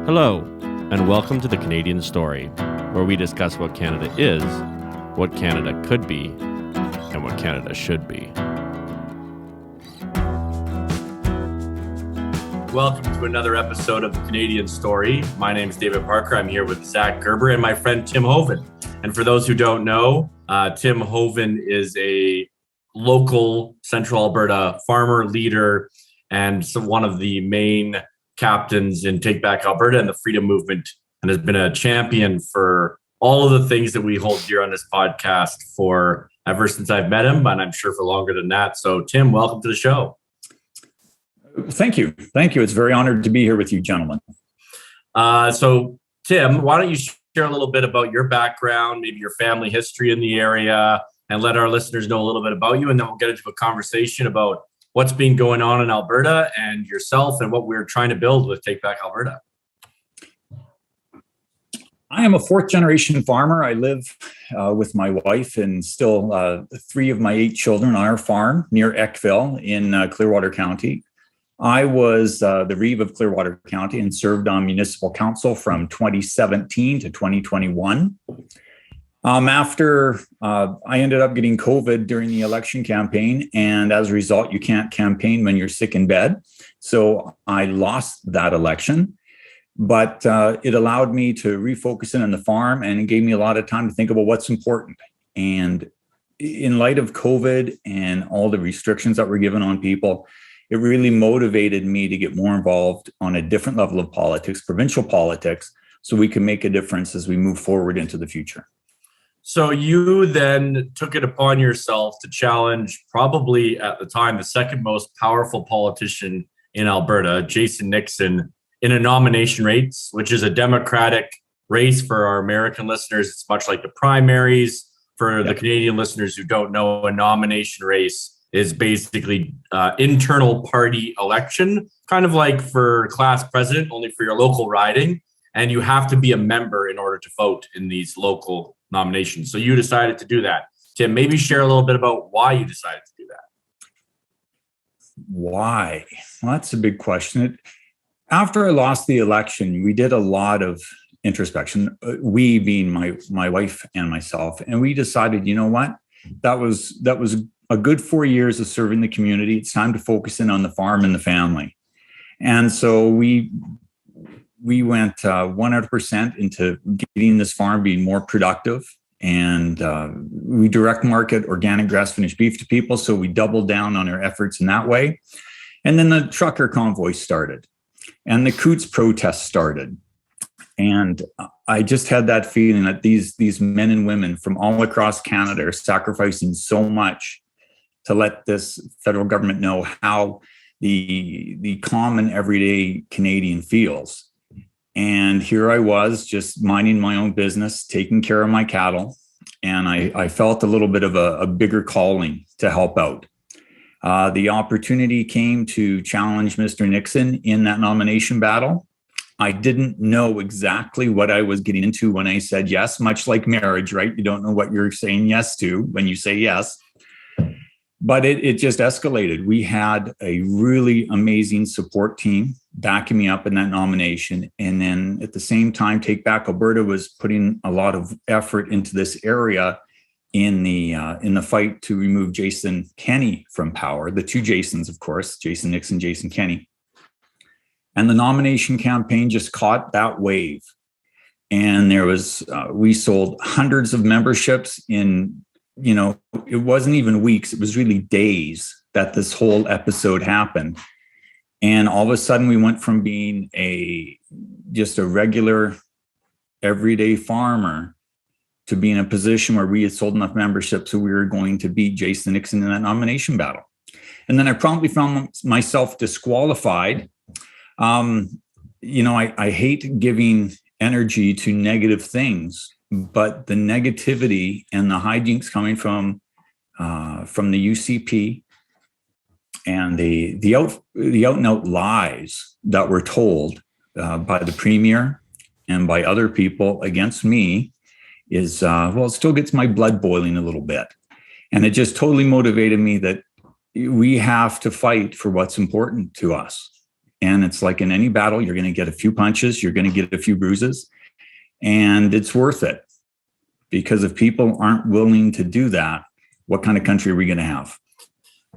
Hello, and welcome to The Canadian Story, where we discuss what Canada is, what Canada could be, and what Canada should be. Welcome to another episode of The Canadian Story. My name is David Parker. I'm here with Zach Gerber and my friend Tim Hoven. And for those who don't know, Tim Hoven is a local Central Alberta farmer leader and one of the main captains in Take Back Alberta and the freedom movement, and has been a champion for all of the things that we hold dear on this podcast for ever since I've met him, and I'm sure for longer than that. So Tim, welcome to the show. Thank you. It's very honored to be here with you, gentlemen. So Tim, why don't you share a little bit about your background, maybe your family history in the area, and let our listeners know a little bit about you, and then we'll get into a conversation about what's been going on in Alberta and yourself and what we're trying to build with Take Back Alberta. I am a fourth generation farmer. I live with my wife and still 3 of my 8 children on our farm near Eckville in Clearwater County. I was the Reeve of Clearwater County and served on Municipal Council from 2017 to 2021. After I ended up getting COVID during the election campaign, and as a result, you can't campaign when you're sick in bed. So I lost that election, but it allowed me to refocus in on the farm, and it gave me a lot of time to think about what's important. And in light of COVID and all the restrictions that were given on people, it really motivated me to get more involved on a different level of politics, provincial politics, so we can make a difference as we move forward into the future. So you then took it upon yourself to challenge probably at the time the second most powerful politician in Alberta, Jason Nixon, in a nomination race, which is a democratic race for our American listeners. It's much like the primaries. For the Canadian listeners who don't know, a nomination race is basically internal party election, kind of like for class president, only for your local riding. And you have to be a member in order to vote in these local nominations. So you decided to do that. Tim, maybe share a little bit about why you decided to do that. Why? Well, that's a big question. After I lost the election, we did a lot of introspection, we being my wife and myself, and we decided, you know what? That was a good 4 years of serving the community. It's time to focus in on the farm and the family. And so we went 100% into getting this farm being more productive, and we direct market organic grass finished beef to people. So we doubled down on our efforts in that way. And then the trucker convoy started and the Coots protest started. And I just had that feeling that these men and women from all across Canada are sacrificing so much to let this federal government know how the common everyday Canadian feels. And here I was just minding my own business, taking care of my cattle. And I felt a little bit of a bigger calling to help out. The opportunity came to challenge Mr. Nixon in that nomination battle. I didn't know exactly what I was getting into when I said yes, much like marriage, right? You don't know what you're saying yes to when you say yes. But it just escalated. We had a really amazing support team backing me up in that nomination. And then at the same time, Take Back Alberta was putting a lot of effort into this area in the fight to remove Jason Kenney from power. The 2 Jasons, of course, Jason Nixon, Jason Kenney. And the nomination campaign just caught that wave. And there was, we sold hundreds of memberships in, it wasn't even weeks, it was really days that this whole episode happened. And all of a sudden we went from being just a regular everyday farmer to be in a position where we had sold enough memberships so we were going to beat Jason Nixon in that nomination battle. And then I promptly found myself disqualified. I hate giving energy to negative things, but the negativity and the hijinks coming from the UCP and the out and out lies that were told by the premier and by other people against me is, it still gets my blood boiling a little bit. And it just totally motivated me that we have to fight for what's important to us. And it's like in any battle, you're going to get a few punches, you're going to get a few bruises, and it's worth it. Because if people aren't willing to do that, what kind of country are we going to have?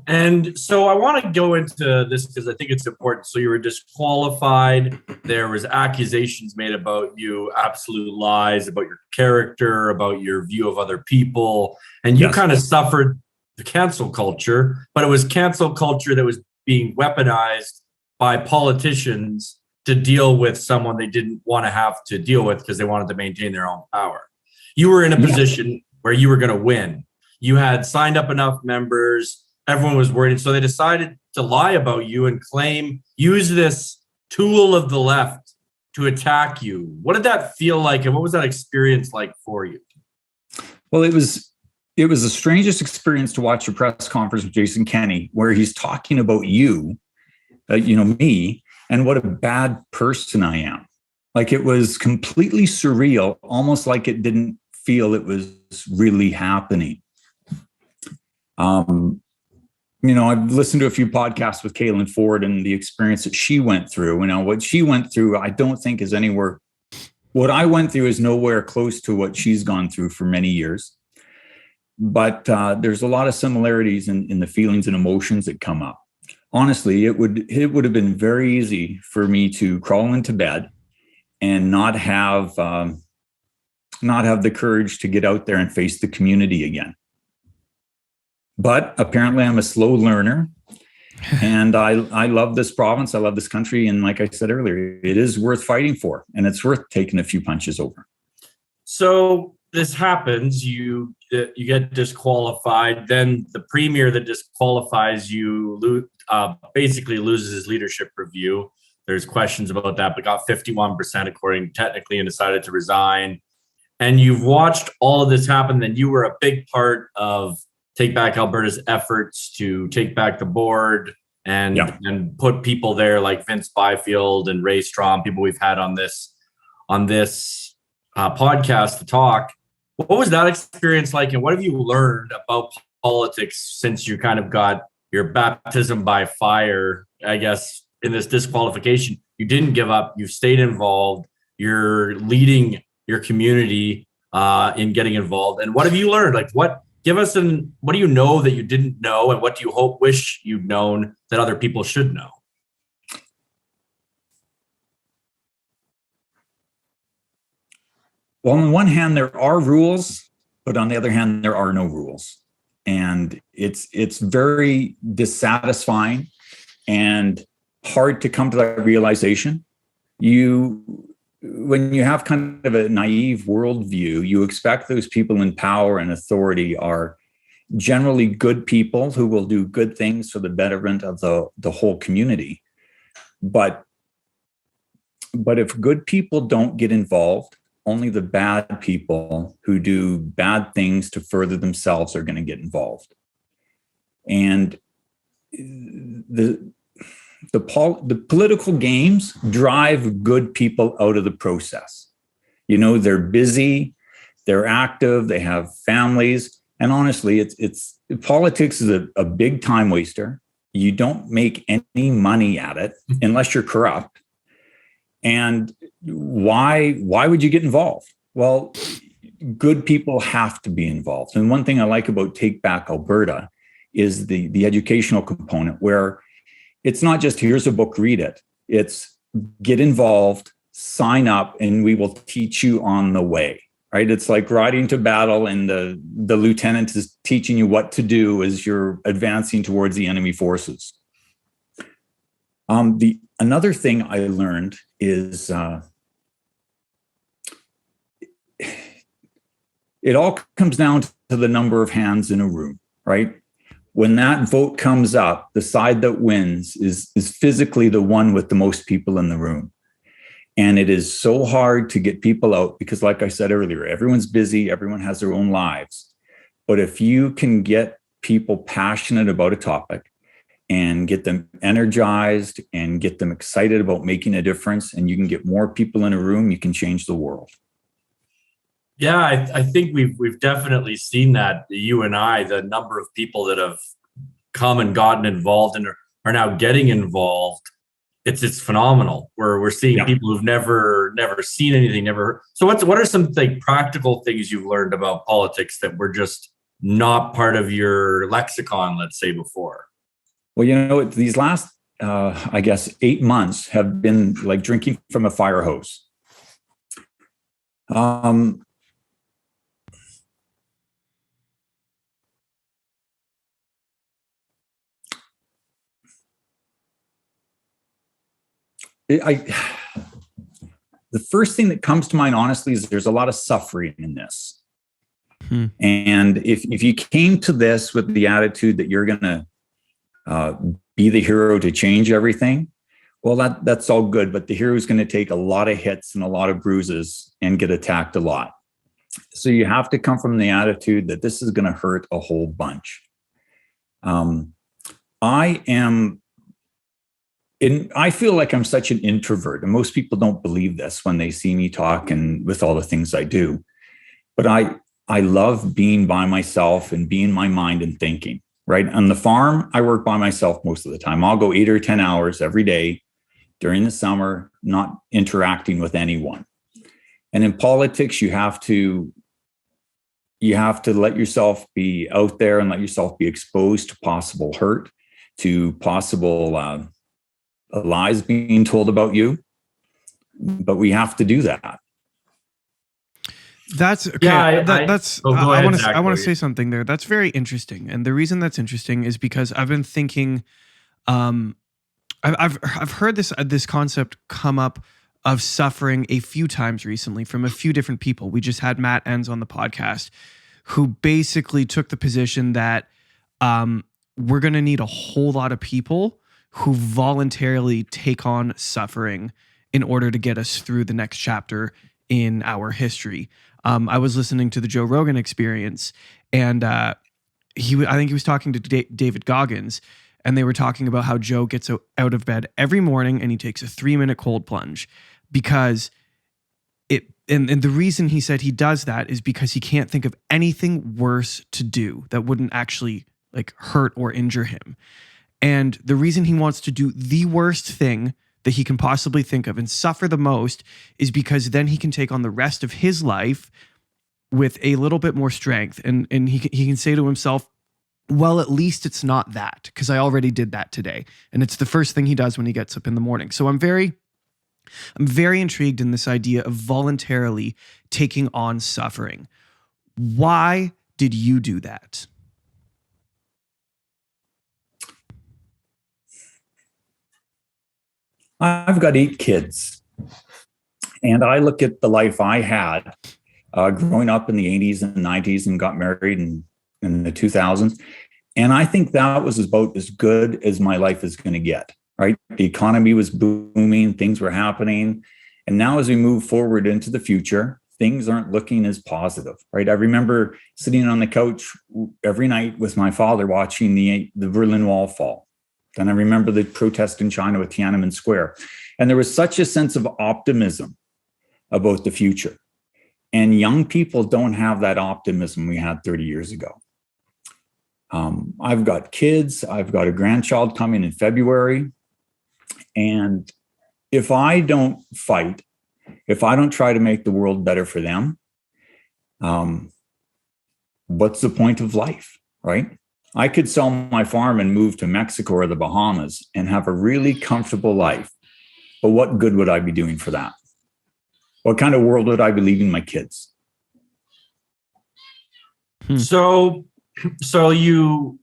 And so I want to go into this because I think it's important. So you were disqualified. There was accusations made about you, absolute lies about your character, about your view of other people. And you kind of suffered the cancel culture, but it was cancel culture that was being weaponized by politicians to deal with someone they didn't want to have to deal with because they wanted to maintain their own power. You were in a position where you were going to win. You had signed up enough members. Everyone was worried. So they decided to lie about you and use this tool of the left to attack you. What did that feel like? And what was that experience like for you? Well, it was the strangest experience to watch a press conference with Jason Kenney, where he's talking about you, me, and what a bad person I am. Like, it was completely surreal, almost like it didn't feel it was really happening. I've listened to a few podcasts with Caitlin Ford and the experience that she went through. What she went through, I don't think is anywhere. What I went through is nowhere close to what she's gone through for many years. But there's a lot of similarities in the feelings and emotions that come up. Honestly, it would have been very easy for me to crawl into bed and not have the courage to get out there and face the community again. But apparently I'm a slow learner, and I love this province. I love this country. And like I said earlier, it is worth fighting for, and it's worth taking a few punches over. So this happens, you get disqualified. Then the premier that disqualifies you basically loses his leadership review. There's questions about that, but got 51% according technically and decided to resign. And you've watched all of this happen. Then you were a big part of Take Back Alberta's efforts to take back the board and put people there like Vince Byfield and Ray Strom, people we've had on this podcast to talk. What was that experience like, and what have you learned about politics since you kind of got your baptism by fire, I guess, in this disqualification? You didn't give up. You've stayed involved. You're leading your community in getting involved. And what have you learned? Like, what do you know that you didn't know, and what do you wish you'd known that other people should know? Well, on the one hand, there are rules, but on the other hand, there are no rules. And it's very dissatisfying and hard to come to that realization. When you have kind of a naive worldview, you expect those people in power and authority are generally good people who will do good things for the betterment of the whole community. But if good people don't get involved, only the bad people who do bad things to further themselves are going to get involved. And the political games drive good people out of the process. They're busy, they're active, they have families. And honestly, politics is a big time waster. You don't make any money at it unless you're corrupt. And why would you get involved? Well, good people have to be involved. And one thing I like about Take Back Alberta is the educational component, where it's not just here's a book, read it. It's get involved, sign up, and we will teach you on the way, right? It's like riding to battle, and the lieutenant is teaching you what to do as you're advancing towards the enemy forces. Another thing I learned is it all comes down to the number of hands in a room, right? When that vote comes up, the side that wins is physically the one with the most people in the room. And it is so hard to get people out because, like I said earlier, everyone's busy, everyone has their own lives. But if you can get people passionate about a topic and get them energized and get them excited about making a difference, and you can get more people in a room, you can change the world. Yeah, I think we've definitely seen that. You and I, the number of people that have come and gotten involved and are now getting involved. it's phenomenal. We're seeing Yeah. people who've never seen anything, never. So what are some like practical things you've learned about politics that were just not part of your lexicon, let's say, before? Well, these last I guess 8 months have been like drinking from a fire hose. The first thing that comes to mind, honestly, is there's a lot of suffering in this. And if you came to this with the attitude that you're going to be the hero to change everything, well, that's all good. But the hero is going to take a lot of hits and a lot of bruises and get attacked a lot. So you have to come from the attitude that this is going to hurt a whole bunch. I feel like I'm such an introvert, and most people don't believe this when they see me talk and with all the things I do. But I love being by myself and being in my mind and thinking, right? On the farm, I work by myself most of the time. I'll go 8 or 10 hours every day during the summer, not interacting with anyone. And in politics, you have to let yourself be out there and let yourself be exposed to possible hurt, to possible lies being told about you. But we have to do that. That's okay. Yeah, that's. go ahead, Zach, I want to say something there. That's very interesting, and the reason that's interesting is because I've been thinking. I've heard this concept come up of suffering a few times recently from a few different people. We just had Matt Enns on the podcast, who basically took the position that we're going to need a whole lot of people who voluntarily take on suffering in order to get us through the next chapter in our history. I was listening to the Joe Rogan Experience, and I think he was talking to David Goggins, and they were talking about how Joe gets out of bed every morning and he takes a 3-minute cold plunge because and the reason he said he does that is because he can't think of anything worse to do that wouldn't actually like hurt or injure him. And the reason he wants to do the worst thing that he can possibly think of and suffer the most is because then he can take on the rest of his life with a little bit more strength. And he can say to himself, well, at least it's not that, because I already did that today. And it's the first thing he does when he gets up in the morning. So I'm very intrigued in this idea of voluntarily taking on suffering. Why did you do that? I've got 8 kids, and I look at the life I had growing up in the 80s and 90s and got married in the 2000s. And I think that was about as good as my life is going to get, right? The economy was booming, things were happening. And now as we move forward into the future, things aren't looking as positive, right? I remember sitting on the couch every night with my father watching the Berlin Wall fall. Then I remember the protest in China with Tiananmen Square. And there was such a sense of optimism about the future. And young people don't have that optimism we had 30 years ago. I've got kids. I've got a grandchild coming in February. And if I don't fight, if I don't try to make the world better for them, what's the point of life, right? I could sell my farm and move to Mexico or the Bahamas and have a really comfortable life. But what good would I be doing for that? What kind of world would I be leaving my kids? So you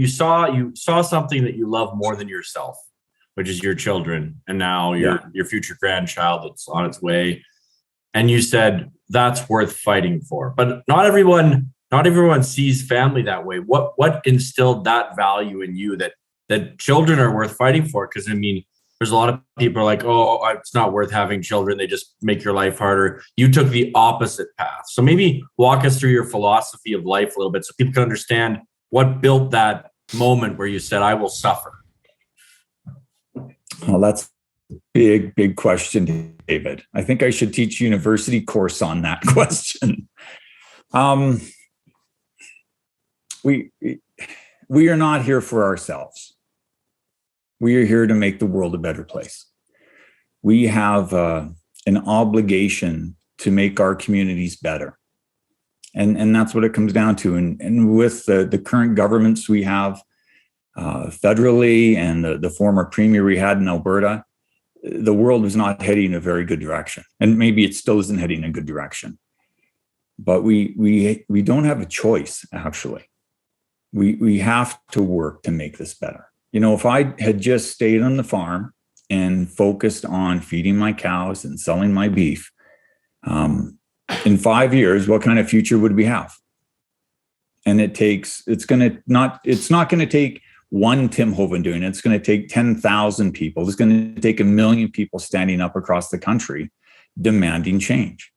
saw something that you love more than yourself, which is your children, and now your future grandchild that's on its way. And you said that's worth fighting for. But not everyone sees family that way. What instilled that value in you that children are worth fighting for? Because I mean, there's a lot of people are like, oh, it's not worth having children. They just make your life harder. You took the opposite path. So maybe walk us through your philosophy of life a little bit so people can understand what built that moment where you said, I will suffer. Well, that's a big question, David. I think I should teach a university course on that question. We are not here for ourselves. We are here to make the world a better place. We have an obligation to make our communities better. And that's what it comes down to. And with the current governments we have federally and the former premier we had in Alberta, the world was not heading in a very good direction. And maybe it still isn't heading in a good direction. But we don't have a choice, actually. We have to work to make this better. If I had just stayed on the farm and focused on feeding my cows and selling my beef, in 5 years, what kind of future would we have? And it's not going to take one Tim Hoven doing it. It's going to take 10,000 people. It's going to take 1 million people standing up across the country demanding change.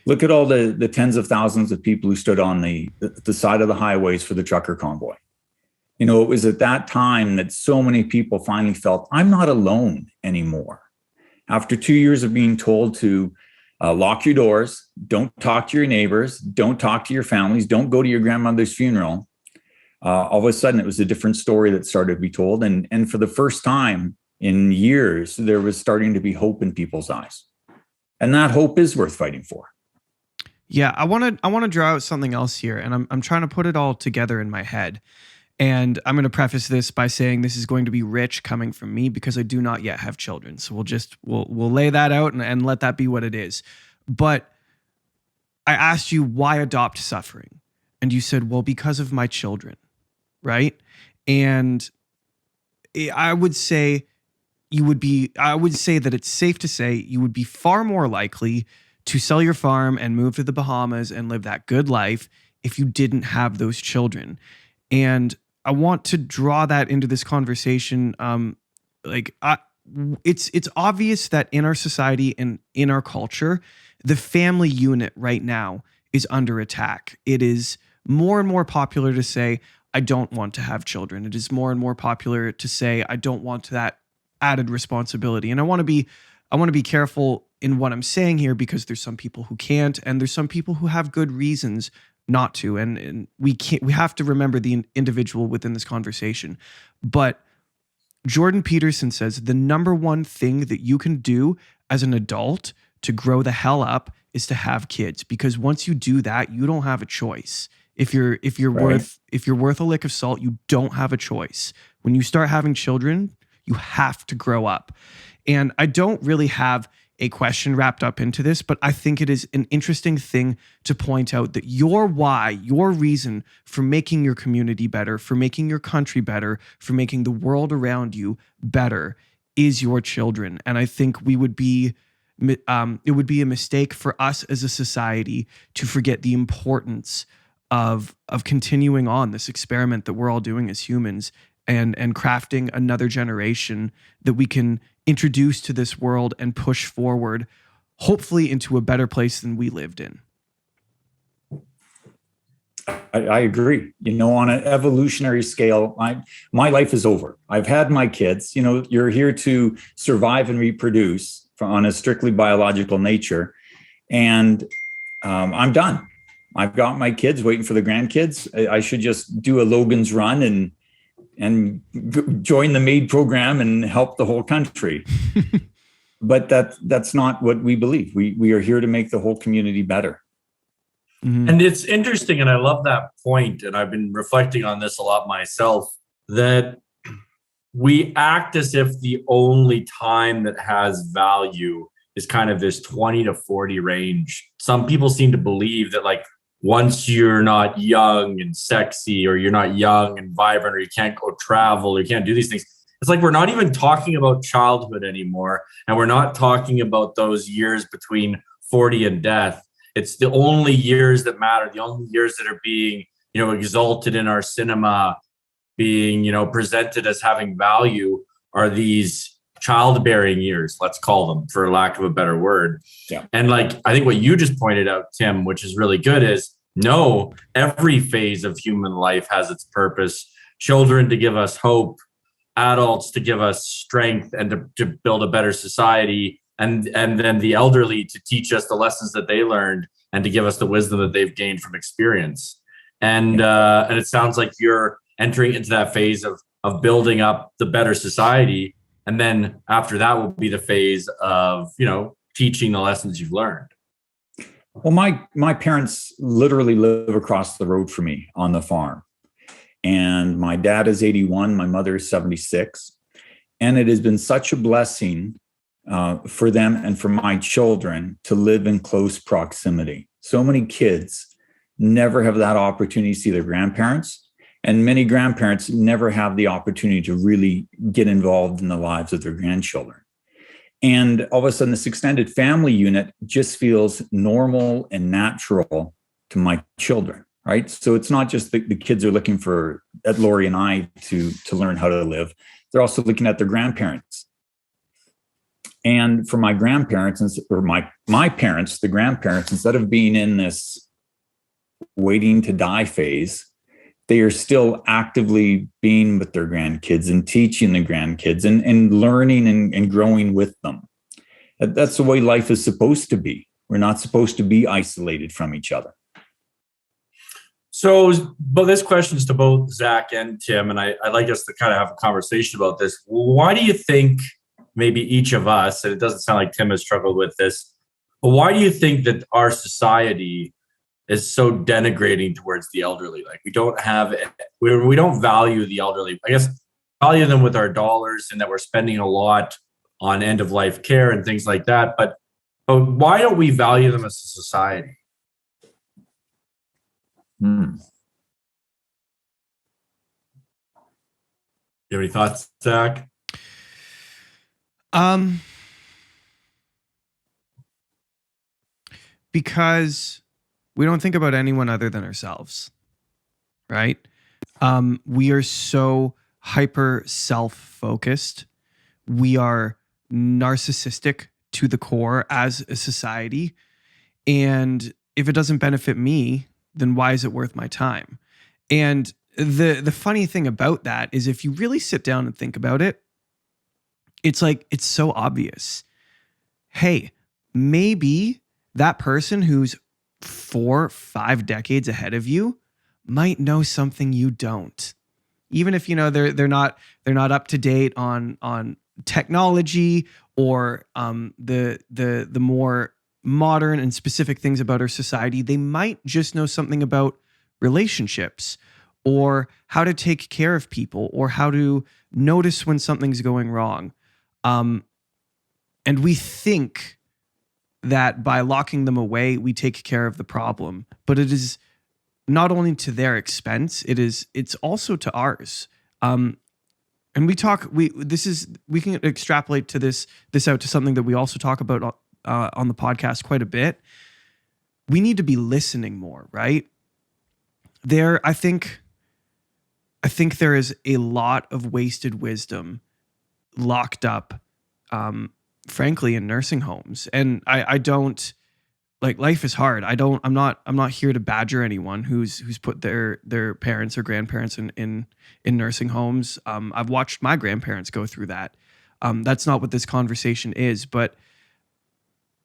Look at all the tens of thousands of people who stood on the side of the highways for the trucker convoy. It was at that time that so many people finally felt, I'm not alone anymore. After 2 years of being told to lock your doors, don't talk to your neighbors, don't talk to your families, don't go to your grandmother's funeral, all of a sudden it was a different story that started to be told. And for the first time in years, there was starting to be hope in people's eyes. And that hope is worth fighting for. Yeah, I want to draw out something else here, and I'm trying to put it all together in my head. And I'm going to preface this by saying this is going to be rich coming from me because I do not yet have children. So we'll lay that out and let that be what it is. But I asked you, why adopt suffering? And you said, well, because of my children, right? And I would say that it's safe to say you would be far more likely to sell your farm and move to the Bahamas and live that good life if you didn't have those children. And I want to draw that into this conversation. It's obvious that in our society and in our culture, the family unit right now is under attack. It is more and more popular to say, I don't want to have children. It is more and more popular to say, I don't want that added responsibility. And I want to be careful in what I'm saying here because there's some people who can't, and there's some people who have good reasons not to. And we have to remember the individual within this conversation. But Jordan Peterson says the number one thing that you can do as an adult to grow the hell up is to have kids, because once you do that, you don't have a choice. If you're worth a lick of salt, you don't have a choice. When you start having children, you have to grow up. And I don't really have a question wrapped up into this, but I think it is an interesting thing to point out that your why, your reason for making your community better, for making your country better, for making the world around you better is your children. And I think it would be a mistake for us as a society to forget the importance of continuing on this experiment that we're all doing as humans and crafting another generation that we can introduce to this world and push forward, hopefully into a better place than we lived in. I agree. On an evolutionary scale, my life is over. I've had my kids. You're here to survive and reproduce on a strictly biological nature. And I'm done. I've got my kids waiting for the grandkids. I should just do a Logan's Run and join the MAID program and help the whole country. But that's not what we believe. We are here to make the whole community better. Mm-hmm. And it's interesting, and I love that point, and I've been reflecting on this a lot myself, that we act as if the only time that has value is kind of this 20 to 40 range. Some people seem to believe that once you're not young and sexy, or you're not young and vibrant, or you can't go travel, or you can't do these things, it's like we're not even talking about childhood anymore. And we're not talking about those years between 40 and death. It's the only years that matter, the only years that are being, exalted in our cinema, being, presented as having value are these childbearing years, let's call them, for lack of a better word. Yeah. And I think what you just pointed out, Tim, which is really good, is no, every phase of human life has its purpose. Children to give us hope, adults to give us strength and to build a better society, and then the elderly to teach us the lessons that they learned and to give us the wisdom that they've gained from experience. And it sounds like you're entering into that phase of of building up the better society. And then after that will be the phase of, teaching the lessons you've learned. Well, my parents literally live across the road from me on the farm. And my dad is 81, my mother is 76. And it has been such a blessing for them and for my children to live in close proximity. So many kids never have that opportunity to see their grandparents, and many grandparents never have the opportunity to really get involved in the lives of their grandchildren. And all of a sudden, this extended family unit just feels normal and natural to my children, right? So it's not just the kids are looking at Lori and I to learn how to live. They're also looking at their grandparents. And for my grandparents, or my parents, the grandparents, instead of being in this waiting to die phase, they are still actively being with their grandkids and teaching the grandkids and learning and growing with them. That's the way life is supposed to be. We're not supposed to be isolated from each other. So, but this question is to both Zach and Tim, and I'd like us to kind of have a conversation about this. Why do you think maybe each of us, and it doesn't sound like Tim has struggled with this, but why do you think that our society is so denigrating towards the elderly? Like we don't value the elderly. I guess value them with our dollars, and that we're spending a lot on end of life care and things like that. But why don't we value them as a society? You have any thoughts, Zach? Because we don't think about anyone other than ourselves, right? We are so hyper self-focused. We are narcissistic to the core as a society. And if it doesn't benefit me, then why is it worth my time? And the funny thing about that is if you really sit down and think about it, it's like, it's so obvious. Hey, maybe that person who's 4-5 decades ahead of you might know something you don't. Even if they're not up to date on technology or the more modern and specific things about our society, they might just know something about relationships or how to take care of people or how to notice when something's going wrong. And we think that by locking them away, we take care of the problem, but it is not only to their expense, it's also to ours. And we can extrapolate to this out to something that we also talk about on the podcast quite a bit. We need to be listening more, right? I think there is a lot of wasted wisdom locked up, frankly, in nursing homes. And I don't like, life is hard. I'm not here to badger anyone who's put their parents or grandparents in nursing homes. I've watched my grandparents go through that. That's not what this conversation is, but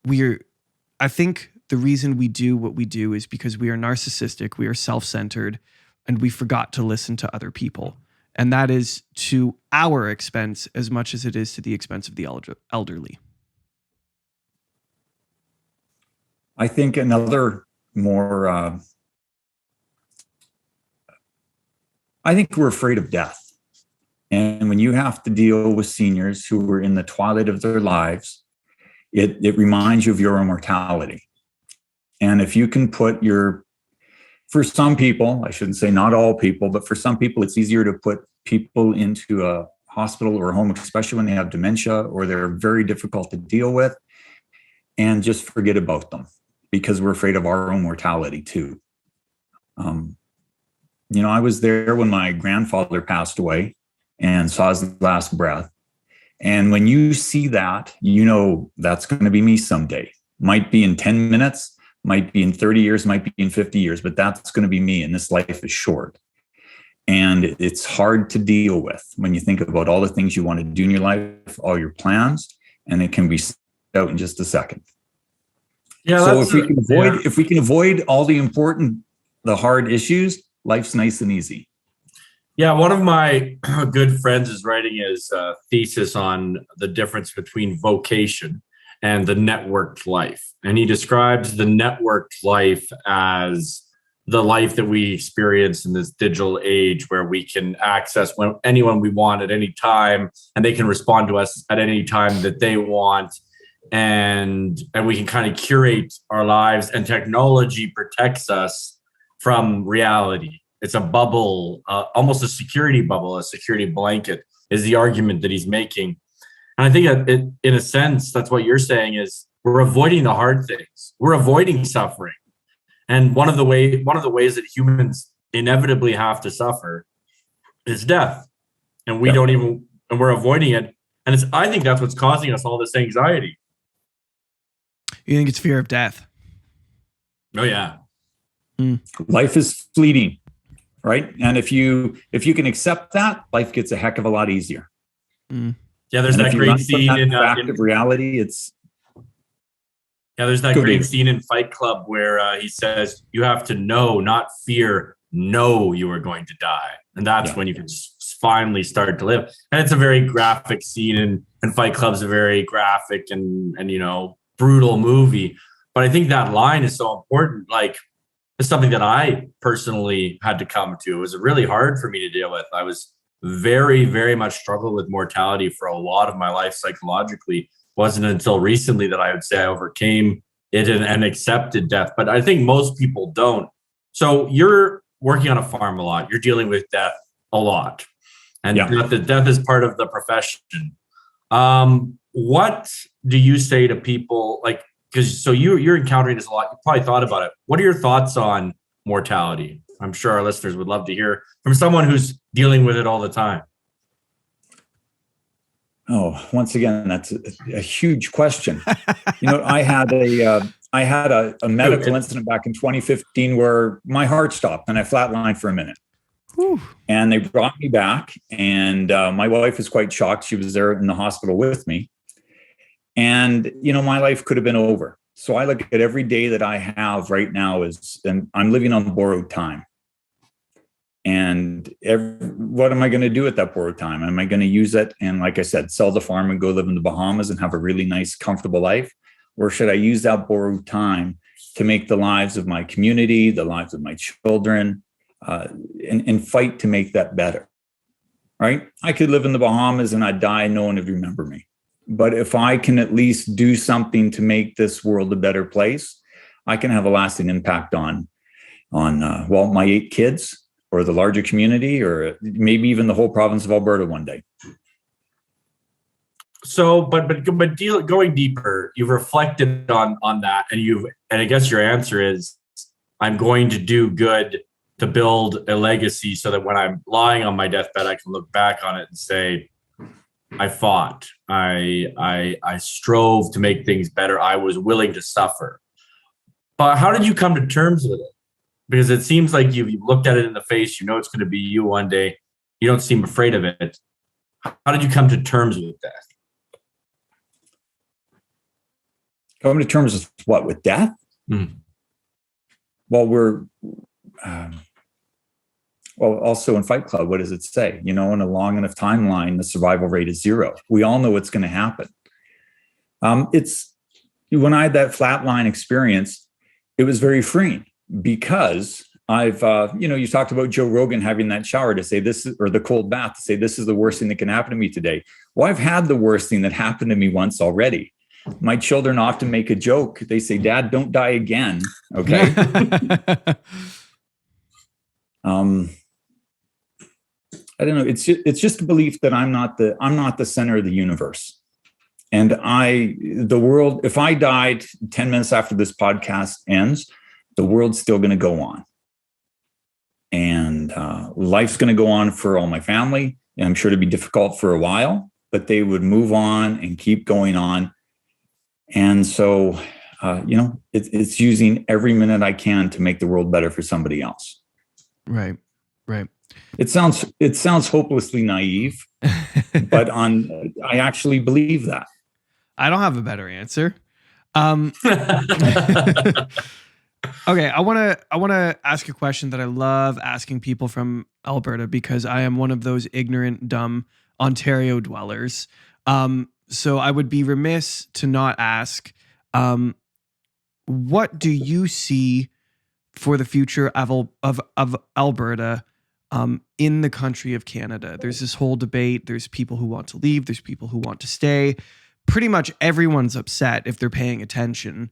I think the reason we do what we do is because we are narcissistic, we are self-centered, and we forgot to listen to other people. And that is to our expense as much as it is to the expense of the elderly. I think another more, I think we're afraid of death. And when you have to deal with seniors who are in the twilight of their lives, it reminds you of your own mortality. And if you can for some people, I shouldn't say not all people, but for some people, it's easier to put people into a hospital or a home, especially when they have dementia or they're very difficult to deal with, and just forget about them because we're afraid of our own mortality too. I was there when my grandfather passed away and saw his last breath. And when you see that, that's going to be me someday. Might be in 10 minutes, might be in 30 years, might be in 50 years, but that's going to be me. And this life is short. And it's hard to deal with when you think about all the things you want to do in your life, all your plans, and it can be out in just a second. Yeah. So if we can avoid all the hard issues, life's nice and easy. Yeah, one of my good friends is writing his thesis on the difference between vocation and the networked life. And he describes the networked life as the life that we experience in this digital age where we can access anyone we want at any time, and they can respond to us at any time that they want. And we can kind of curate our lives, and technology protects us from reality. It's a bubble, almost a security bubble, a security blanket is the argument that he's making. And I think that in a sense, that's what you're saying is we're avoiding the hard things. We're avoiding suffering. And one of the ways that humans inevitably have to suffer is death. And we don't even, and we're avoiding it. And I think that's what's causing us all this anxiety. You think it's fear of death? Oh yeah. Life is fleeting, right? And if you can accept that, life gets a heck of a lot easier. Yeah, there's that great scene in reality. There's that great scene in Fight Club where he says, "You have to know, not fear. Know you are going to die, and that's when you can finally start to live." And it's a very graphic scene, and Fight Club's a very graphic and brutal movie. But I think that line is so important. Like, it's something that I personally had to come to. It was really hard for me to deal with. I was very, very much struggled with mortality for a lot of my life psychologically. Wasn't until recently that I would say I overcame it and accepted death. But I think most people don't. So you're working on a farm a lot. You're dealing with death a lot. And death is part of the profession. What do you say to people, like, because you're encountering this a lot. You probably thought about it. What are your thoughts on mortality? I'm sure our listeners would love to hear from someone who's dealing with it all the time. Oh, once again, that's a huge question. I had a medical incident back in 2015 where my heart stopped and I flatlined for a minute. Whew. And they brought me back, and my wife was quite shocked. She was there in the hospital with me. And, my life could have been over. So I look at every day that I have right now and I'm living on borrowed time. And what am I going to do with that borrowed time? Am I going to use it and, like I said, sell the farm and go live in the Bahamas and have a really nice, comfortable life? Or should I use that borrowed time to make the lives of my community, the lives of my children, and fight to make that better? Right? I could live in the Bahamas and I'd die and no one would remember me. But if I can at least do something to make this world a better place, I can have a lasting impact on my 8 kids, or the larger community, or maybe even the whole province of Alberta one day. So, but going deeper, you've reflected on that, and I guess your answer is, I'm going to do good to build a legacy so that when I'm lying on my deathbed, I can look back on it and say, I fought, I strove to make things better. I was willing to suffer. But how did you come to terms with it? Because it seems like you've looked at it in the face. You know it's going to be you one day. You don't seem afraid of it. How did you come to terms with death? Come to terms with what? With death? Mm. Well, also in Fight Club, what does it say? In a long enough timeline, the survival rate is 0. We all know what's going to happen. When I had that flatline experience, it was very freeing. Because I've, you talked about Joe Rogan having that shower to say or the cold bath to say, this is the worst thing that can happen to me today. Well, I've had the worst thing that happened to me once already. My children often make a joke. They say, Dad, don't die again. Okay. I don't know. It's just a belief that I'm not the center of the universe. And the world, if I died 10 minutes after this podcast ends, the world's still going to go on. And life's going to go on for all my family. And I'm sure it'd be difficult for a while, but they would move on and keep going on. And so, it's using every minute I can to make the world better for somebody else. Right. It sounds hopelessly naive, but I actually believe that. I don't have a better answer. Okay, I want to ask a question that I love asking people from Alberta because I am one of those ignorant, dumb Ontario dwellers. So I would be remiss to not ask, what do you see for the future of Alberta, in the country of Canada? There's this whole debate. There's people who want to leave. There's people who want to stay. Pretty much everyone's upset if they're paying attention.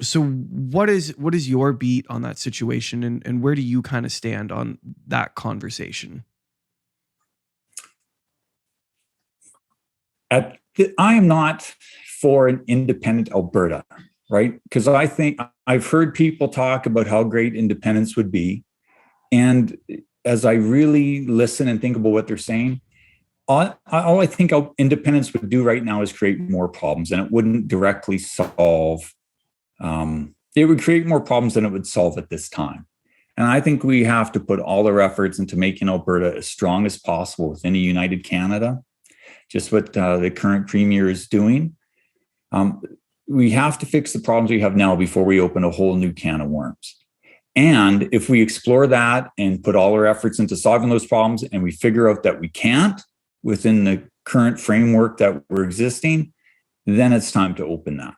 So what is your beat on that situation, and where do you kind of stand on that conversation? I am not for an independent Alberta, right? Because I think I've heard people talk about how great independence would be. And as I really listen and think about what they're saying, all I think independence would do right now is create more problems, and it wouldn't directly solve. It would create more problems than it would solve at this time. And I think we have to put all our efforts into making Alberta as strong as possible within a united Canada, just what the current premier is doing. We have to fix the problems we have now before we open a whole new can of worms. And if we explore that and put all our efforts into solving those problems, and we figure out that we can't within the current framework that we're existing, then it's time to open that.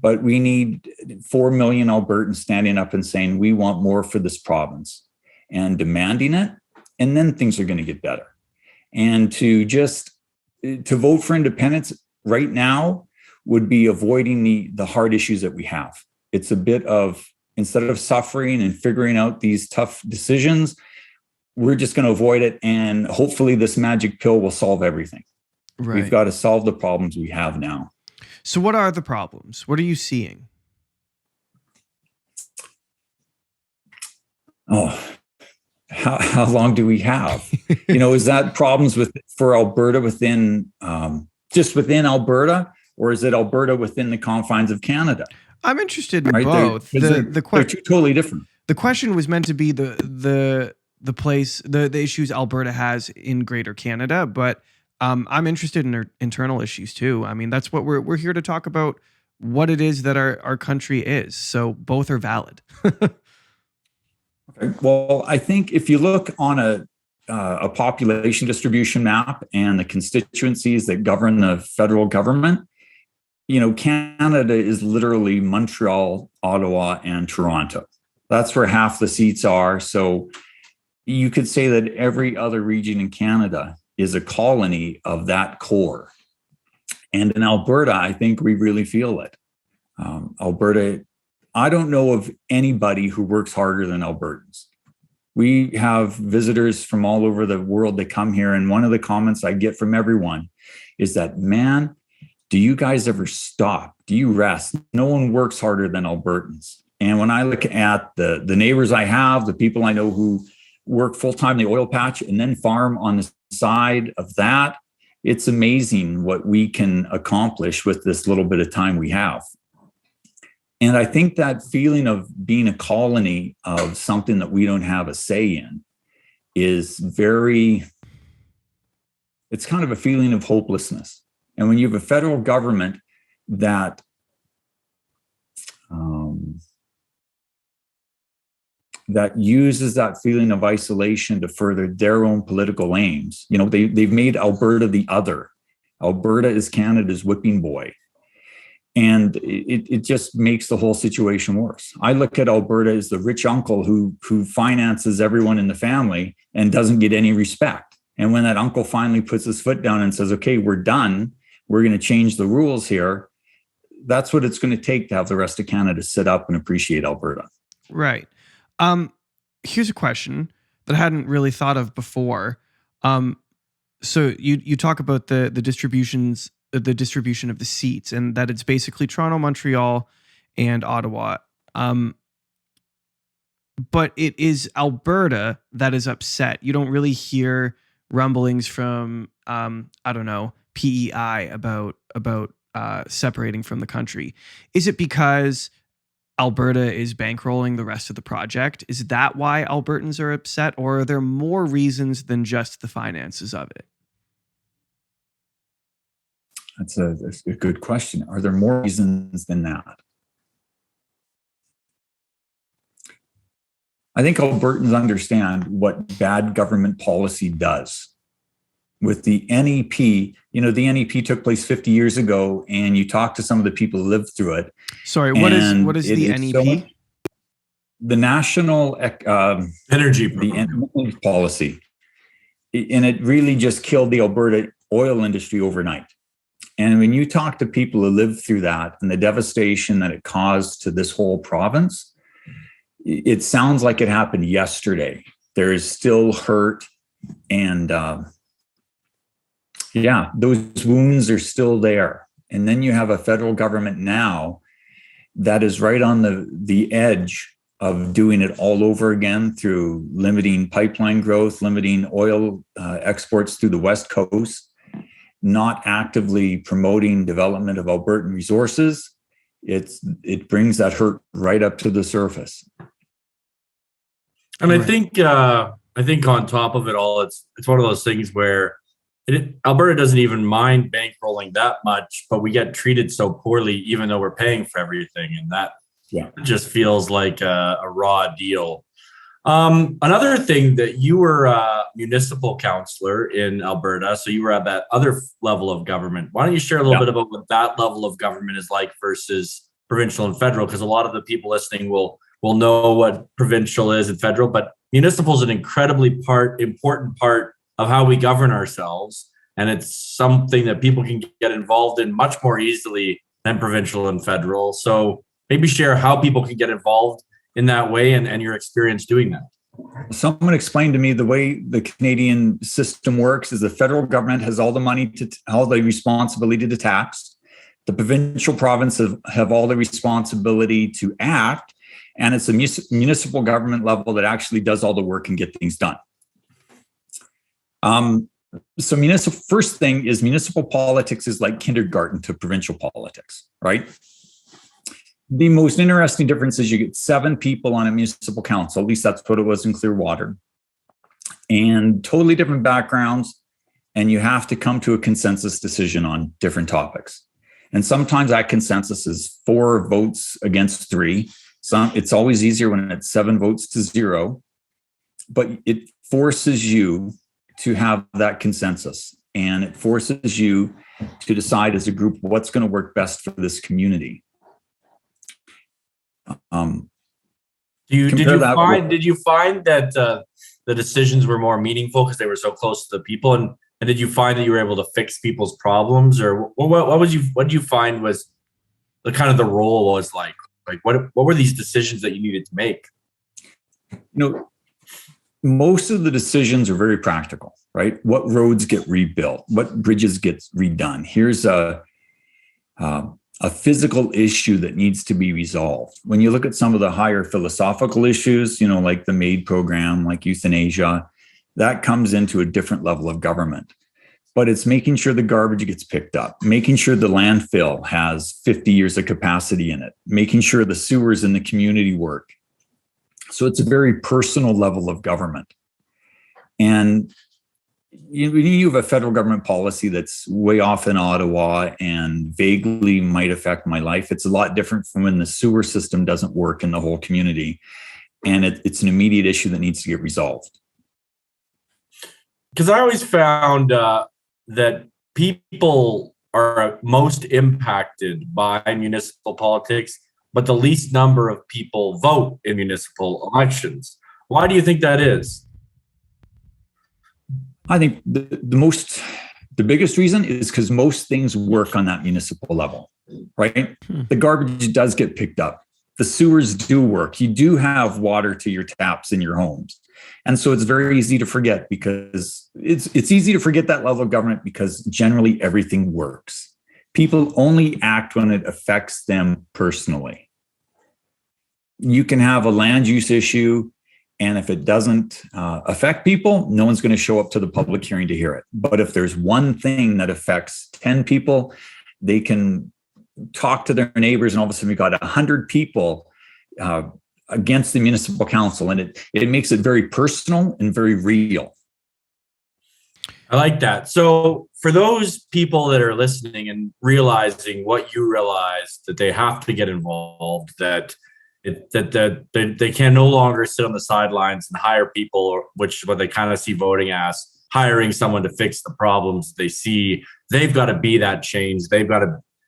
But we need 4 million Albertans standing up and saying, we want more for this province, and demanding it. And then things are going to get better. And to vote for independence right now would be avoiding the hard issues that we have. It's a bit of, instead of suffering and figuring out these tough decisions, we're just going to avoid it. And hopefully this magic pill will solve everything. Right. We've got to solve the problems we have now. So what are the problems? What are you seeing? Oh, how long do we have? Is that problems for Alberta within, just within Alberta, or is it Alberta within the confines of Canada? I'm interested in both. They're two totally different. The question was meant to be the issues Alberta has in Greater Canada, but I'm interested in our internal issues too. I mean, that's what we're here to talk about, what it is that our country is. So both are valid. Okay. Well, I think if you look on a population distribution map and the constituencies that govern the federal government, Canada is literally Montreal, Ottawa, and Toronto. That's where half the seats are. So you could say that every other region in Canada is a colony of that core. And in Alberta, I think we really feel it. Alberta, I don't know of anybody who works harder than Albertans. We have visitors from all over the world that come here. And one of the comments I get from everyone is that, man, do you guys ever stop? Do you rest? No one works harder than Albertans. And when I look at the neighbors I have, the people I know who work full-time in the oil patch and then farm on the side of that, it's amazing what we can accomplish with this little bit of time we have. And I think that feeling of being a colony of something that we don't have a say in is it's kind of a feeling of hopelessness. And when you have a federal government that that uses that feeling of isolation to further their own political aims, they've made Alberta the other. Alberta is Canada's whipping boy. And it just makes the whole situation worse. I look at Alberta as the rich uncle who finances everyone in the family and doesn't get any respect. And when that uncle finally puts his foot down and says, okay, we're done, we're going to change the rules here, that's what it's going to take to have the rest of Canada sit up and appreciate Alberta. Right. Here's a question that I hadn't really thought of before. So you talk about the distribution of the seats, and that it's basically Toronto, Montreal, and Ottawa. But it is Alberta that is upset. You don't really hear rumblings from PEI about separating from the country. Is it because Alberta is bankrolling the rest of the project? Is that why Albertans are upset, or are there more reasons than just the finances of it? That's a good question. Are there more reasons than that? I think Albertans understand what bad government policy does. With the NEP, the NEP took place 50 years ago, and you talk to some of the people who lived through it. Sorry, what is the NEP? The National Energy Policy. And it really just killed the Alberta oil industry overnight. And when you talk to people who lived through that and the devastation that it caused to this whole province, it sounds like it happened yesterday. There is still hurt, and those wounds are still there. And then you have a federal government now that is right on the edge of doing it all over again through limiting pipeline growth, limiting oil exports through the West Coast, not actively promoting development of Albertan resources. It brings that hurt right up to the surface. And I think on top of it all, it's one of those things where Alberta doesn't even mind bankrolling that much, but we get treated so poorly, even though we're paying for everything, and that just feels like a raw deal. Another thing, that you were a municipal councillor in Alberta, so you were at that other level of government. Why don't you share a little bit about what that level of government is like versus provincial and federal? Because a lot of the people listening will know what provincial is and federal, but municipal is an incredibly important part of how we govern ourselves. And it's something that people can get involved in much more easily than provincial and federal. So maybe share how people can get involved in that way and your experience doing that. Someone explained to me the way the Canadian system works is the federal government has all the money all the responsibility to tax. The provincial provinces have all the responsibility to act. And it's a municipal government level that actually does all the work and get things done. So first thing is municipal politics is like kindergarten to provincial politics, right? The most interesting difference is you get 7 people on a municipal council. At least that's what it was in Clearwater, and totally different backgrounds. And you have to come to a consensus decision on different topics. And sometimes that consensus is 4 votes against 3. It's always easier when it's 7 votes to 0, but it forces you to have that consensus, and it forces you to decide as a group what's going to work best for this community. Did you find that the decisions were more meaningful because they were so close to the people, and did you find that you were able to fix people's problems, or what did you find was the kind of the role was like what were these decisions that you needed to make? Most of the decisions are very practical, right? What roads get rebuilt? What bridges get redone? Here's a physical issue that needs to be resolved. When you look at some of the higher philosophical issues, like the MAID program, like euthanasia, that comes into a different level of government. But it's making sure the garbage gets picked up, making sure the landfill has 50 years of capacity in it, making sure the sewers in the community work. So it's a very personal level of government. And you have a federal government policy that's way off in Ottawa and vaguely might affect my life. It's a lot different from when the sewer system doesn't work in the whole community. And it's an immediate issue that needs to get resolved. Because I always found that people are most impacted by municipal politics, but the least number of people vote in municipal elections. Why do you think that is? I think the biggest reason is because most things work on that municipal level, right? The garbage does get picked up. The sewers do work. You do have water to your taps in your homes. And so it's very easy to forget, because it's easy to forget that level of government because generally everything works. People only act when it affects them personally. You can have a land use issue, and if it doesn't affect people, no one's going to show up to the public hearing to hear it. But if there's one thing that affects 10 people, they can talk to their neighbors, and all of a sudden we've got 100 people against the municipal council, and it makes it very personal and very real. I like that. So for those people that are listening and realizing what you realized, that they have to get involved, that that they can no longer sit on the sidelines and hire people, which what they kind of see voting as hiring someone to fix the problems they see. They've got to be that change. They've got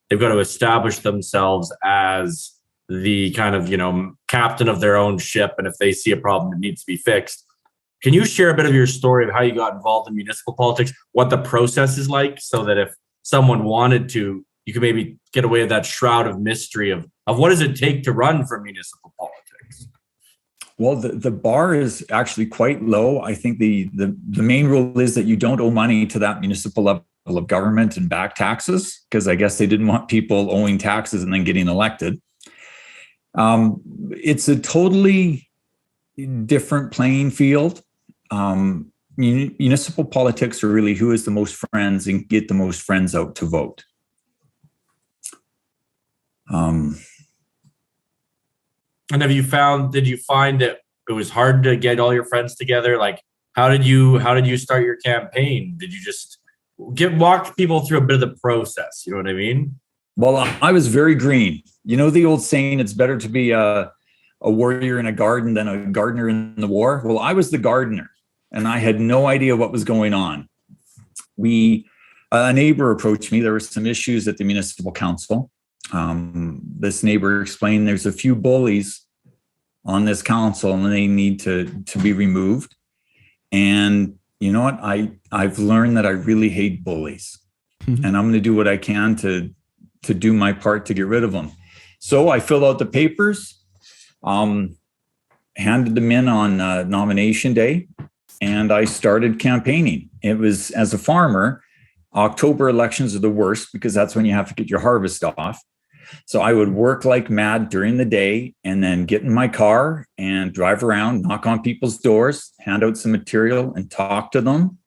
to establish themselves as the kind of, captain of their own ship. And if they see a problem that needs to be fixed. Can you share a bit of your story of how you got involved in municipal politics, what the process is like, so that if someone wanted to, you could maybe get away with that shroud of mystery of what does it take to run for municipal politics? Well, the bar is actually quite low. I think the main rule is that you don't owe money to that municipal level of government and back taxes, because I guess they didn't want people owing taxes and then getting elected. It's a totally different playing field. Municipal politics are really who is the most friends and get the most friends out to vote. And did you find that it was hard to get all your friends together? Like, how did you start your campaign? Did you just walk people through a bit of the process? You know what I mean? Well, I was very green. You know the old saying, it's better to be a warrior in a garden than a gardener in the war. Well, I was the gardener, and I had no idea what was going on. A neighbor approached me. There were some issues at the municipal council. This neighbor explained there's a few bullies on this council and they need to be removed. And you know what? I've learned that I really hate bullies, and I'm going to do what I can to do my part to get rid of them. So I filled out the papers, handed them in on nomination day, and I started campaigning. It was, as a farmer, October elections are the worst because that's when you have to get your harvest off. So I would work like mad during the day and then get in my car and drive around, knock on people's doors, hand out some material and talk to them.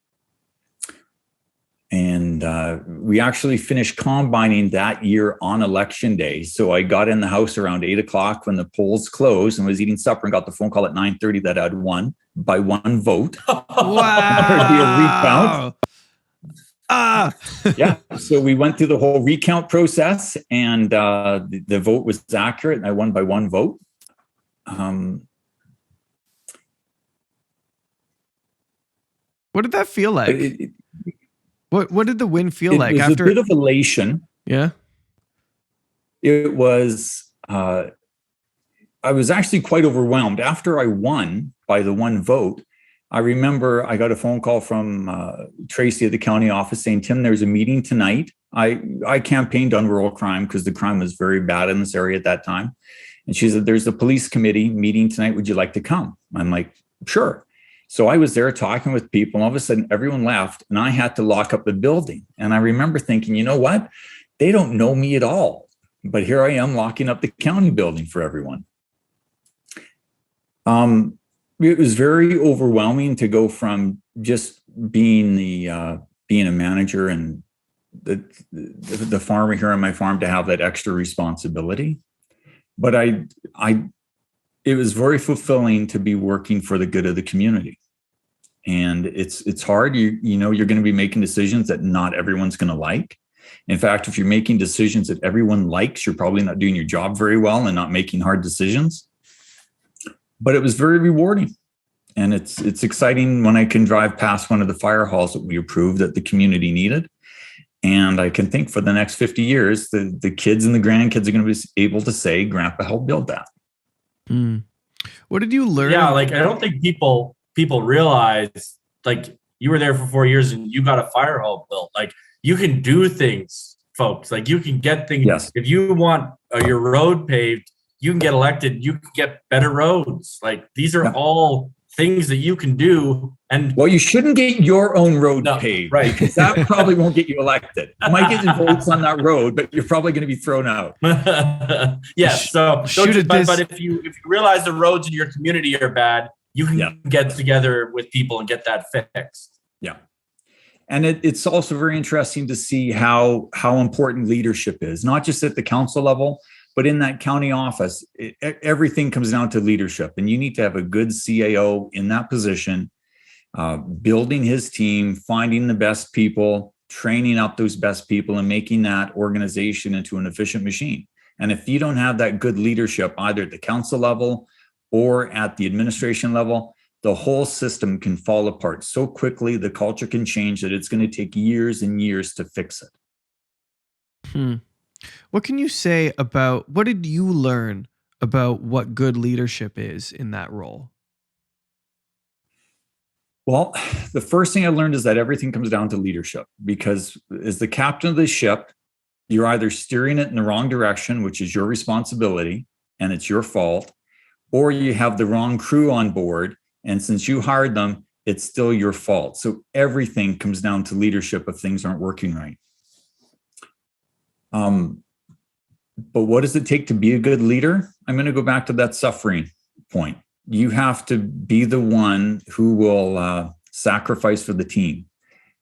And we actually finished combining that year on election day. So I got in the house around 8 o'clock when the polls closed and was eating supper and got the phone call at 9:30 that I'd won by one vote. Wow. There'd be a recount. Yeah. So we went through the whole recount process, and the vote was accurate, and I won by one vote. What did that feel like? What did the win feel like? It was a bit of elation. Yeah. It was, I was actually quite overwhelmed. After I won by the one vote, I remember I got a phone call from Tracy at the county office saying, Tim, there's a meeting tonight. I campaigned on rural crime because the crime was very bad in this area at that time. And she said, there's a police committee meeting tonight. Would you like to come? I'm like, sure. So I was there talking with people, and all of a sudden everyone left and I had to lock up the building. And I remember thinking, you know what? They don't know me at all. But here I am locking up the county building for everyone. It was very overwhelming to go from just being a manager and the farmer here on my farm to have that extra responsibility. But it was very fulfilling to be working for the good of the community. And it's hard. You know, you're going to be making decisions that not everyone's going to like. In fact, if you're making decisions that everyone likes, you're probably not doing your job very well and not making hard decisions. But it was very rewarding. And it's exciting when I can drive past one of the fire halls that we approved that the community needed. And I can think for the next 50 years, the kids and the grandkids are going to be able to say, Grandpa helped build that. What did you learn? Yeah, like I don't think people realize, like, you were there for 4 years and you got a fire hall built. Like, you can do things, folks. Like, you can get things. Yes. If you want your road paved, you can get elected. You can get better roads. Like, these are all things that you can do. And well, you shouldn't get your own road paved, right? Because that probably won't get you elected. You might get votes on that road, but you're probably going to be thrown out. Yes. So, but if you realize the roads in your community are bad, you can get together with people and get that fixed. Yeah. And it's also very interesting to see how important leadership is, not just at the council level, but in that county office. Everything comes down to leadership, and you need to have a good CAO in that position, building his team, finding the best people, training up those best people, and making that organization into an efficient machine. And if you don't have that good leadership, either at the council level or at the administration level, the whole system can fall apart so quickly. The culture can change that it's going to take years and years to fix it. What can you say about, what did you learn about what good leadership is in that role? Well, the first thing I learned is that everything comes down to leadership, because as the captain of the ship, you're either steering it in the wrong direction, which is your responsibility and it's your fault, or you have the wrong crew on board. And since you hired them, it's still your fault. So everything comes down to leadership if things aren't working right. But what does it take to be a good leader? I'm going to go back to that suffering point. You have to be the one who will sacrifice for the team.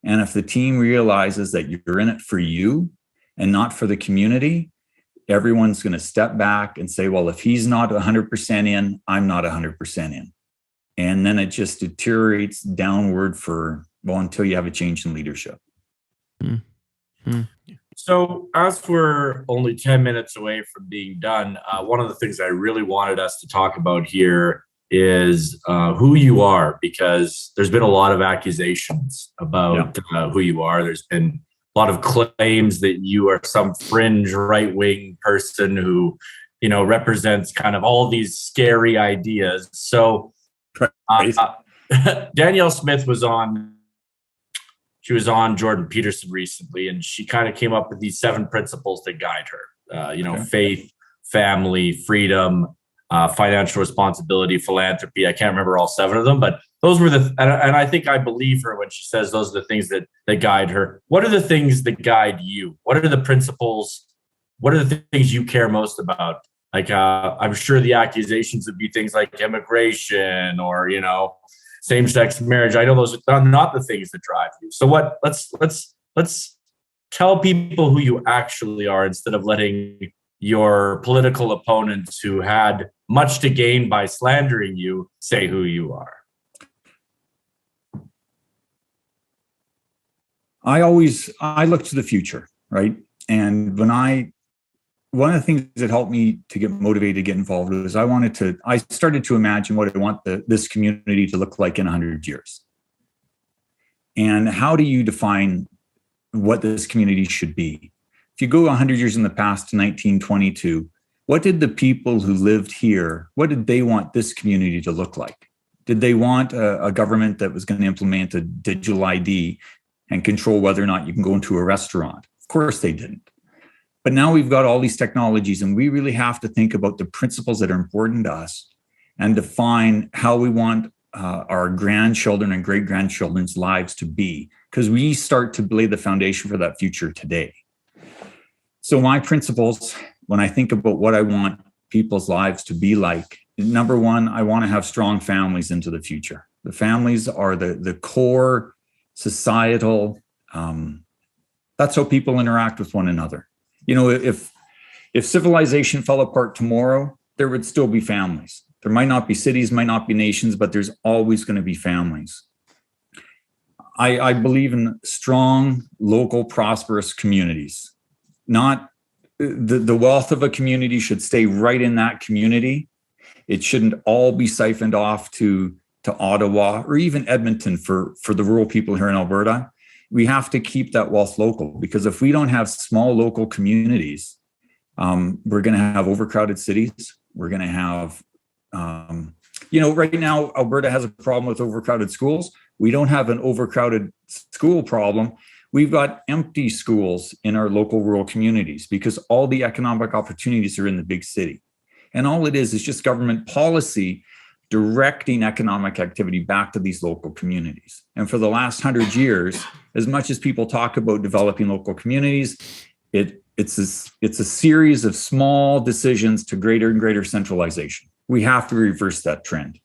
And if the team realizes that you're in it for you and not for the community, everyone's going to step back and say, well, if he's not 100% in, I'm not 100% in. And then it just deteriorates downward until you have a change in leadership. So as we're only 10 minutes away from being done, one of the things I really wanted us to talk about here is who you are, because there's been a lot of accusations about who you are. There's been a lot of claims that you are some fringe right-wing person who, represents kind of all these scary ideas. So Danielle Smith was on Jordan Peterson recently, and she kind of came up with these 7 principles that guide her. Faith, family, freedom, financial responsibility, philanthropy. I can't remember all 7 of them, but those were and I think I believe her when she says those are the things that guide her. What are the things that guide you? What are the principles? What are the things you care most about? Like, I'm sure the accusations would be things like immigration or, same-sex marriage. I know those are not the things that drive you. So let's tell people who you actually are instead of letting your political opponents who had much to gain by slandering you say who you are. I look to the future, right? And one of the things that helped me to get motivated to get involved was I started to imagine what I want this community to look like in 100 years. And how do you define what this community should be? If you go 100 years in the past to 1922, what did the people who lived here, what did they want this community to look like? Did they want a government that was going to implement a digital ID and control whether or not you can go into a restaurant? Of course they didn't. But now we've got all these technologies, and we really have to think about the principles that are important to us and define how we want our grandchildren and great-grandchildren's lives to be, because we start to lay the foundation for that future today. So my principles, when I think about what I want people's lives to be like, number one, I want to have strong families into the future. The families are the core societal, that's how people interact with one another. If civilization fell apart tomorrow, there would still be families. There might not be cities, might not be nations, but there's always going to be families. I believe in strong, local, prosperous communities. Not the wealth of a community should stay right in that community. It shouldn't all be siphoned off to Ottawa or even Edmonton for the rural people here in Alberta. We have to keep that wealth local, because if we don't have small local communities, we're going to have overcrowded cities. We're going to have, right now, Alberta has a problem with overcrowded schools. We don't have an overcrowded school problem. We've got empty schools in our local rural communities because all the economic opportunities are in the big city. And all it is just government policy directing economic activity back to these local communities. And for the last 100 years, as much as people talk about developing local communities, it's a series of small decisions to greater and greater centralization. We have to reverse that trend.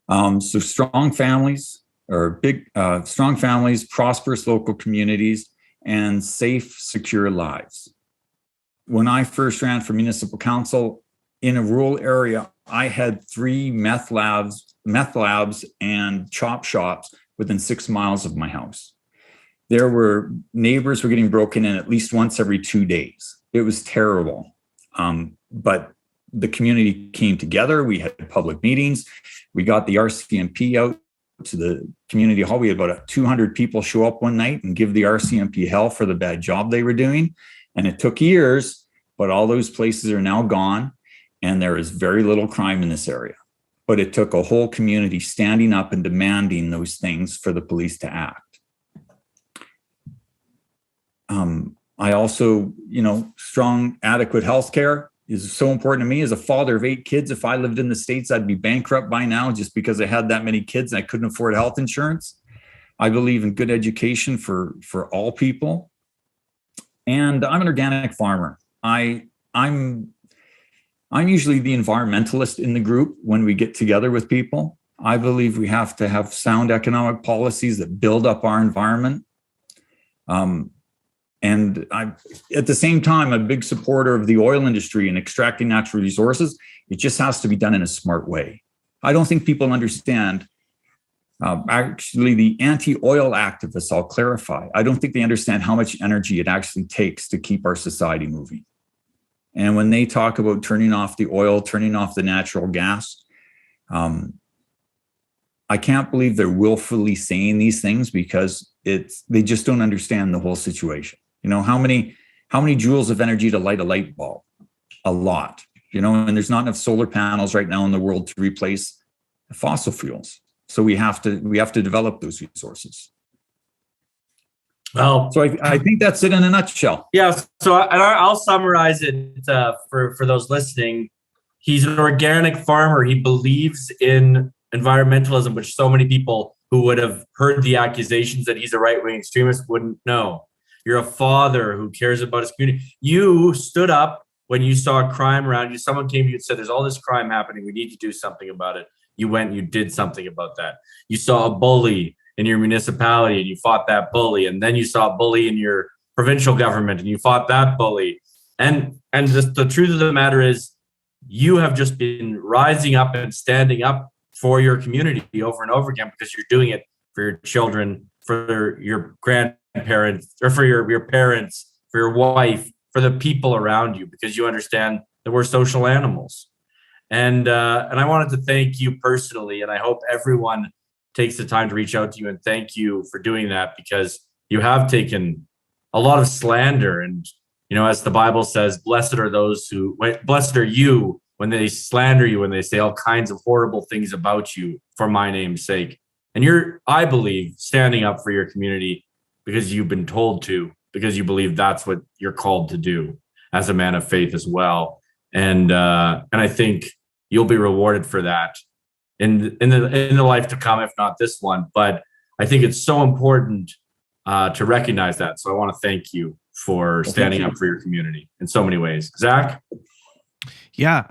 So strong families, prosperous local communities, and safe, secure lives. When I first ran for municipal council in a rural area, I had 3 meth labs and chop shops within 6 miles of my house. Neighbors were getting broken in at least once every 2 days. It was terrible. But the community came together. We had public meetings. We got the RCMP out to the community hall. We had about 200 people show up one night and give the RCMP hell for the bad job they were doing. And it took years, but all those places are now gone. And there is very little crime in this area. But it took a whole community standing up and demanding those things for the police to act. I also, strong, adequate health care is so important to me. As a father of 8 kids, if I lived in the States, I'd be bankrupt by now just because I had that many kids and I couldn't afford health insurance. I believe in good education for all people. And I'm an organic farmer. I'm usually the environmentalist in the group when we get together with people. I believe we have to have sound economic policies that build up our environment. And I'm, at the same time, a big supporter of the oil industry and extracting natural resources. It just has to be done in a smart way. I don't think people understand. Actually, the anti-oil activists, I'll clarify, I don't think they understand how much energy it actually takes to keep our society moving. And when they talk about turning off the oil, turning off the natural gas, I can't believe they're willfully saying these things because they just don't understand the whole situation. How many joules of energy to light a light bulb? A lot. And there's not enough solar panels right now in the world to replace fossil fuels. So we have to develop those resources. Well, so I think that's it in a nutshell. Yeah. So I'll summarize it for those listening. He's an organic farmer. He believes in environmentalism, which so many people who would have heard the accusations that he's a right-wing extremist wouldn't know. You're a father who cares about his community. You stood up when you saw crime around you. Someone came to you and said, there's all this crime happening. We need to do something about it. You went and you did something about that. You saw a bully in your municipality and you fought that bully. And then you saw a bully in your provincial government and you fought that bully. And the truth of the matter is you have just been rising up and standing up for your community over and over again because you're doing it for your children, for your grandparents, or for your parents, for your wife, for the people around you, because you understand that we're social animals. And I wanted to thank you personally, and I hope everyone takes the time to reach out to you and thank you for doing that, because you have taken a lot of slander. And, as the Bible says, blessed are you when they slander you, when they say all kinds of horrible things about you for my name's sake. And you're, I believe, standing up for your community because you've been told to, because you believe that's what you're called to do as a man of faith as well. And I think you'll be rewarded for that in the life to come, if not this one. But I think it's so important to recognize that. So I want to thank you for standing up for your community in so many ways. Zach? Yeah,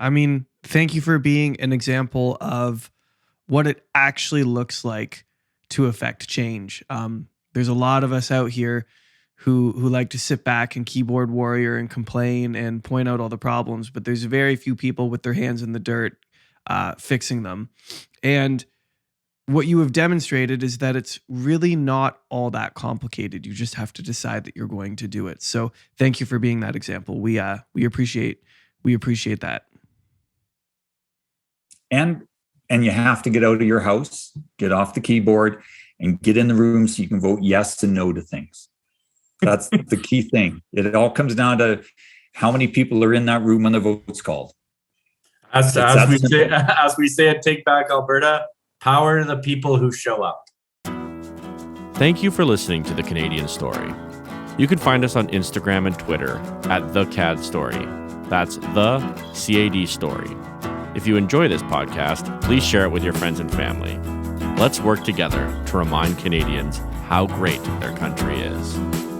thank you for being an example of what it actually looks like to affect change. There's a lot of us out here who like to sit back and keyboard warrior and complain and point out all the problems, but there's very few people with their hands in the dirt fixing them. And what you have demonstrated is that it's really not all that complicated. You just have to decide that you're going to do it. So thank you for being that example. We appreciate that. And you have to get out of your house, get off the keyboard, and get in the room so you can vote yes and no to things. That's the key thing. It all comes down to how many people are in that room when the vote's called. As we say at Take Back Alberta, power to the people who show up. Thank you for listening to The Canadian Story. You can find us on Instagram and Twitter at The CAD Story. That's The CAD Story. If you enjoy this podcast, please share it with your friends and family. Let's work together to remind Canadians how great their country is.